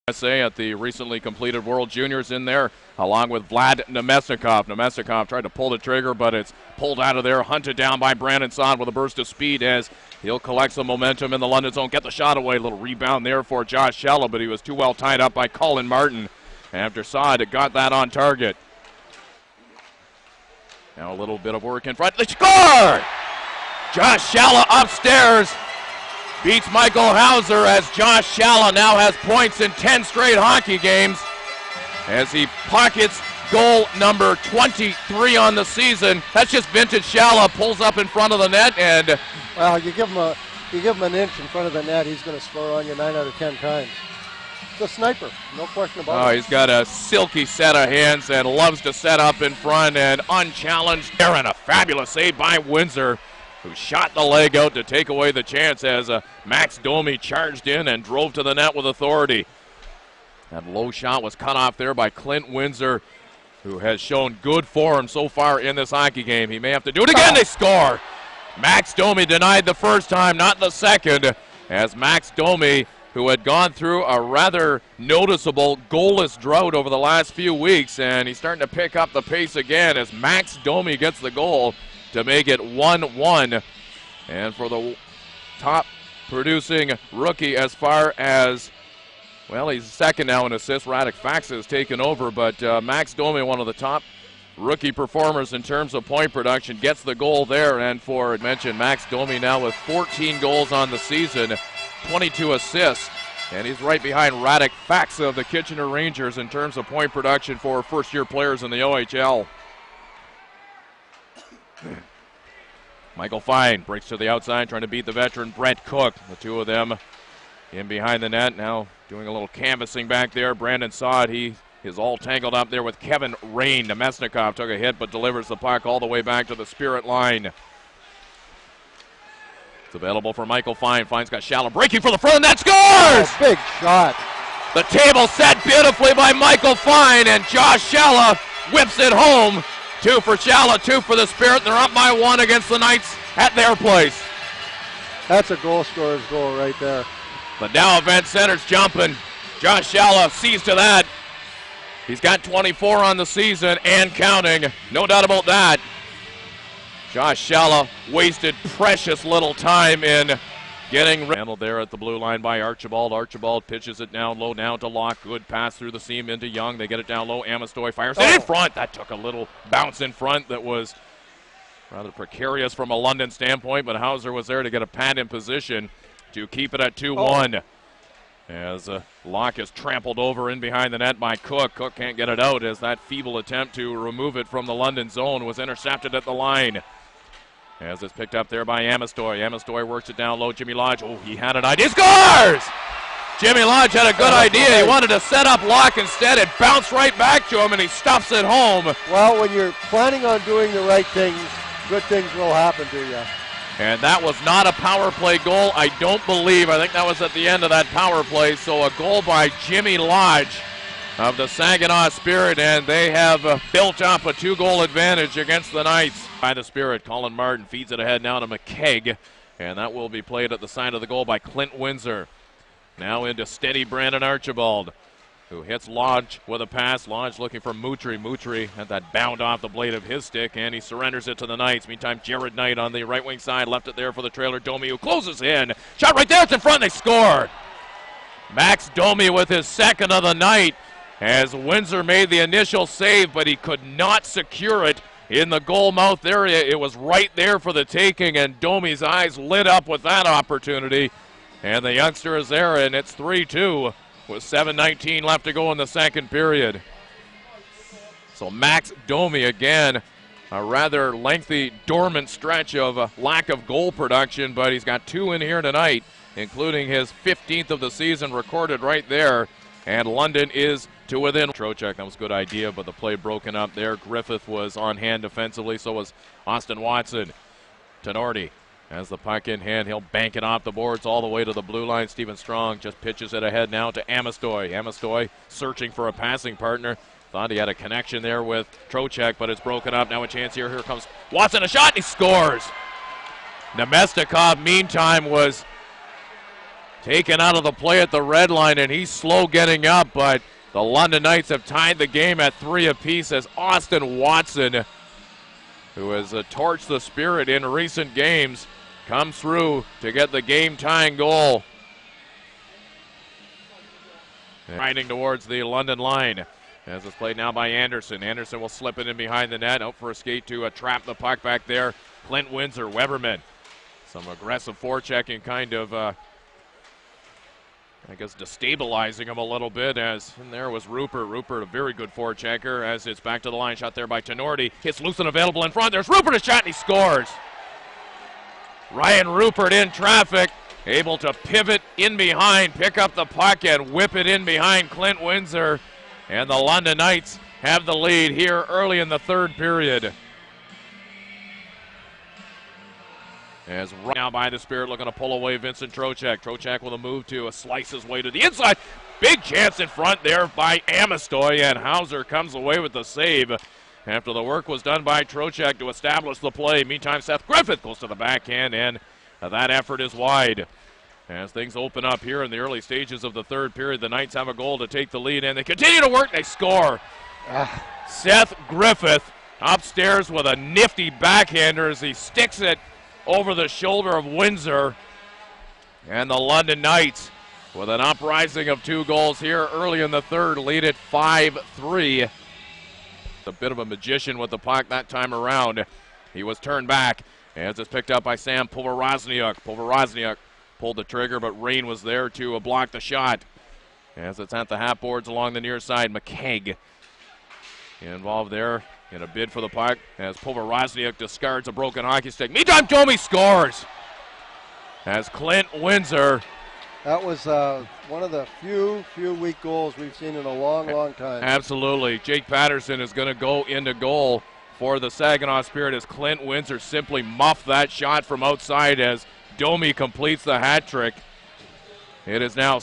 USA at the recently completed World Juniors in there, along with Vlad Namestnikov. Namestnikov tried to pull the trigger, but it's pulled out of there, hunted down by Brandon Saad with a burst of speed as he'll collect some momentum in the London zone, get the shot away. A little rebound there for Josh Shalla, but he was too well tied up by Colin Martin after Saad got that on target. Now a little bit of work in front. They score! Josh Shalla upstairs beats Michael Hauser as Josh Shalla now has points in 10 straight hockey games as he pockets goal number 23 on the season. That's just vintage Shalla, pulls up in front of the net, and well, you give him an inch in front of the net, he's going to score on you 9 out of 10 times. It's a sniper, no question about it. Oh, he's got a silky set of hands and loves to set up in front and unchallenged there, and a fabulous save by Windsor, who shot the leg out to take away the chance as Max Domi charged in and drove to the net with authority. That low shot was cut off there by Clint Windsor, who has shown good form so far in this hockey game. He may have to do it again. They score! Max Domi denied the first time, not the second, as Max Domi, who had gone through a rather noticeable goalless drought over the last few weeks, and he's starting to pick up the pace again as Max Domi gets the goal to make it 1-1. And for the top producing rookie as far as, well, he's second now in assists. Radek Faxa has taken over, but Max Domi, one of the top rookie performers in terms of point production, gets the goal there. And for, I mentioned, Max Domi now with 14 goals on the season, 22 assists, and he's right behind Radek Faxa of the Kitchener Rangers in terms of point production for first-year players in the OHL. Michael Fine breaks to the outside, trying to beat the veteran Brent Cook. The two of them in behind the net, now doing a little canvassing back there. Brandon Saad, he is all tangled up there with Kevin Rain. Namestnikov took a hit but delivers the puck all the way back to the Spirit line. It's available for Michael Fine. Fine's got Shalla breaking for the front, and that scores! Oh, big shot. The table set beautifully by Michael Fine, and Josh Shalla whips it home. 2 for Shalla, 2 for the Spirit. They're up by 1 against the Knights at their place. That's a goal scorer's goal right there. The Dow Event Center's jumping. Josh Shalla sees to that. He's got 24 on the season and counting. No doubt about that. Josh Shalla wasted precious little time in getting handled there at the blue line by Archibald. Archibald pitches it down low now to Locke. Good pass through the seam into Young. They get it down low. Amestoy fires it in front. That took a little bounce in front that was rather precarious from a London standpoint, but Hauser was there to get a pad in position to keep it at 2-1. As Locke is trampled over in behind the net by Cook. Cook can't get it out as that feeble attempt to remove it from the London zone was intercepted at the line. As it's picked up there by Amestoy. Amestoy works it down low. Jimmy Lodge, oh, he had an idea. Scores! Jimmy Lodge had a good idea. He wanted to set up Locke instead. It bounced right back to him, and he stuffs it home. Well, when you're planning on doing the right things, good things will happen to you. And that was not a power play goal, I don't believe. I think that was at the end of that power play. So a goal by Jimmy Lodge of the Saginaw Spirit, and they have built up a 2-goal advantage against the Knights. By the Spirit, Colin Martin feeds it ahead now to McKegg, and that will be played at the side of the goal by Clint Windsor. Now into steady Brandon Archibald, who hits Lodge with a pass. Lodge looking for Moutry. Moutry had that bound off the blade of his stick, and he surrenders it to the Knights. Meantime, Jared Knight on the right wing side left it there for the trailer. Domi, who closes in. Shot right there, it's in front, they score! Max Domi with his second of the night, as Windsor made the initial save, but he could not secure it in the goal mouth area. It was right there for the taking, and Domi's eyes lit up with that opportunity. And the youngster is there, and it's 3-2 with 7:19 left to go in the second period. So Max Domi again, a rather lengthy dormant stretch of lack of goal production, but he's got 2 in here tonight, including his 15th of the season recorded right there. And London is to within. Trocheck, that was a good idea, but the play broken up there. Griffith was on hand defensively, so was Austin Watson. Tenorti has the puck in hand. He'll bank it off the boards all the way to the blue line. Stephen Strong just pitches it ahead now to Amestoy. Amestoy searching for a passing partner. Thought he had a connection there with Trocheck, but it's broken up. Now a chance here. Here comes Watson, a shot, and he scores. Namestnikov, meantime, was taken out of the play at the red line, and he's slow getting up, but the London Knights have tied the game at 3 apiece as Austin Watson, who has torched the Spirit in recent games, comes through to get the game-tying goal. Riding towards the London line. As it's played now by Anderson. Anderson will slip it in behind the net. Out for a skate to trap the puck back there. Clint Windsor, Weberman. Some aggressive forechecking, kind of, I guess, destabilizing him a little bit. As in there was Rupert. Rupert, a very good forechecker. As it's back to the line. Shot there by Tenorti. Hits loose and available in front. There's Rupert, a shot, and he scores. Ryan Rupert in traffic. Able to pivot in behind, pick up the puck, and whip it in behind Clint Windsor. And the London Knights have the lead here early in the third period. As right now by the Spirit, looking to pull away Vincent Trocheck. Trocheck with a move to slice his way to the inside. Big chance in front there by Amestoy, and Hauser comes away with the save after the work was done by Trocheck to establish the play. Meantime, Seth Griffith goes to the backhand, and that effort is wide. As things open up here in the early stages of the third period, the Knights have a goal to take the lead, and they continue to work. They score. Seth Griffith upstairs with a nifty backhander as he sticks it over the shoulder of Windsor. And the London Knights, with an uprising of 2 goals here early in the third, lead it 5-3. A bit of a magician with the puck that time around. He was turned back as it's picked up by Sam Povorozniuk. Povorozniuk pulled the trigger, but Rain was there to block the shot. As it's at the half boards along the near side, McKegg involved there in a bid for the puck as Povorozniuk discards a broken hockey stick. Meantime, Domi scores as Clint Windsor. That was one of the few weak goals we've seen in a long time. Absolutely. Jake Patterson is going to go into goal for the Saginaw Spirit as Clint Windsor simply muffed that shot from outside as Domi completes the hat trick. It is now